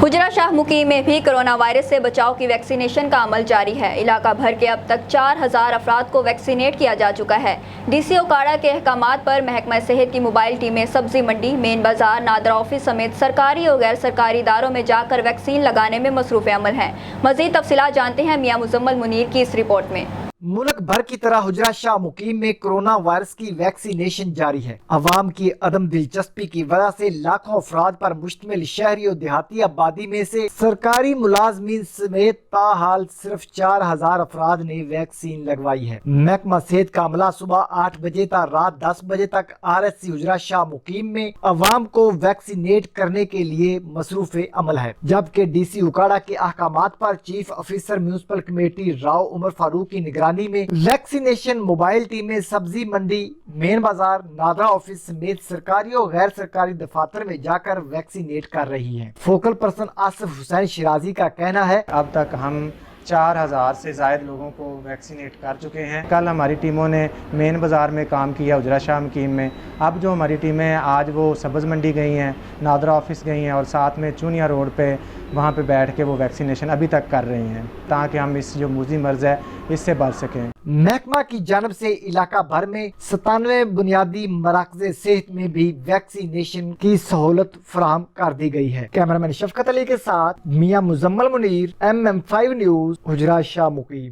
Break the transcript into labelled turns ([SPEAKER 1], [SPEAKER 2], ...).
[SPEAKER 1] हुजरा शाह मुकीम में भी corona virus से बचाव की वैक्सीनेशन का अमल जारी है। इलाका भर के अब तक 4000 अफराद को वैक्सीनेट किया जा चुका है। DC ओकाड़ा के अहकामात पर महकमा सेहत की मोबाइल टीमें सब्जी मंडी, मेन बाजार, नादरा ऑफिस समेत सरकारी और गैर सरकारी इदारों में जाकर वैक्सीन लगाने में मसरूफ़ अमल हैं। मज़ीद तफसीलात जानते हैं मियां मुजम्मल मुनीर की इस रिपोर्ट में।
[SPEAKER 2] मुल्क भर की तरह हुजरा शाह मुकीम में कोरोना वायरस की वैक्सीनेशन जारी है। अवाम की अदम दिलचस्पी की वजह से लाखों अफराद पर मुश्तमिल शहरी और देहाती आबादी में से सरकारी मुलाजमीन समेत ताहाल सिर्फ 4000 अफराद ने वैक्सीन लगवाई है। महकमा सेहत का अमला सुबह 8 बजे तक रात 10 बजे तक RSC हुजरा शाह मुकीम में अवाम को वैक्सीनेट करने के लिए मसरूफ अमल है, जबकि DC उकाड़ा के अहकामात पर chief officer municipal committee Rao Umar Farooq की निगरानी में वैक्सीनेशन मोबाइल टीमें सब्जी मंडी, मेन बाजार, नादरा ऑफिस समेत सरकारी और गैर सरकारी दफातर में जाकर वैक्सीनेट कर रही हैं। फोकल पर्सन आसिफ हुसैन शिराजी का कहना है,
[SPEAKER 3] अब तक हम 4000 से ज़ायद लोगों को वैक्सीनेट कर चुके हैं। कल हमारी टीमों ने मेन बाज़ार में काम किया, हुजरा शाह मुकीम में। अब जो हमारी टीमें हैं आज वो सब्ज़ मंडी गई हैं, नादरा ऑफिस गई हैं और साथ में चुनिया रोड पे वहाँ पे बैठ के वो वैक्सीनेशन अभी तक कर रही हैं, ताकि हम इस जो मूजी मर्ज़ है इससे बच सकें।
[SPEAKER 2] महकमा की जानब से इलाका भर में 97 बुनियादी मराकज़े सेहत में भी वैक्सीनेशन की सहूलत फराहम कर दी गई है। कैमरामैन शफकत अली के साथ मियां मुजम्मल मुनीर, MM5 न्यूज़, हुजरा शाह मुकीम।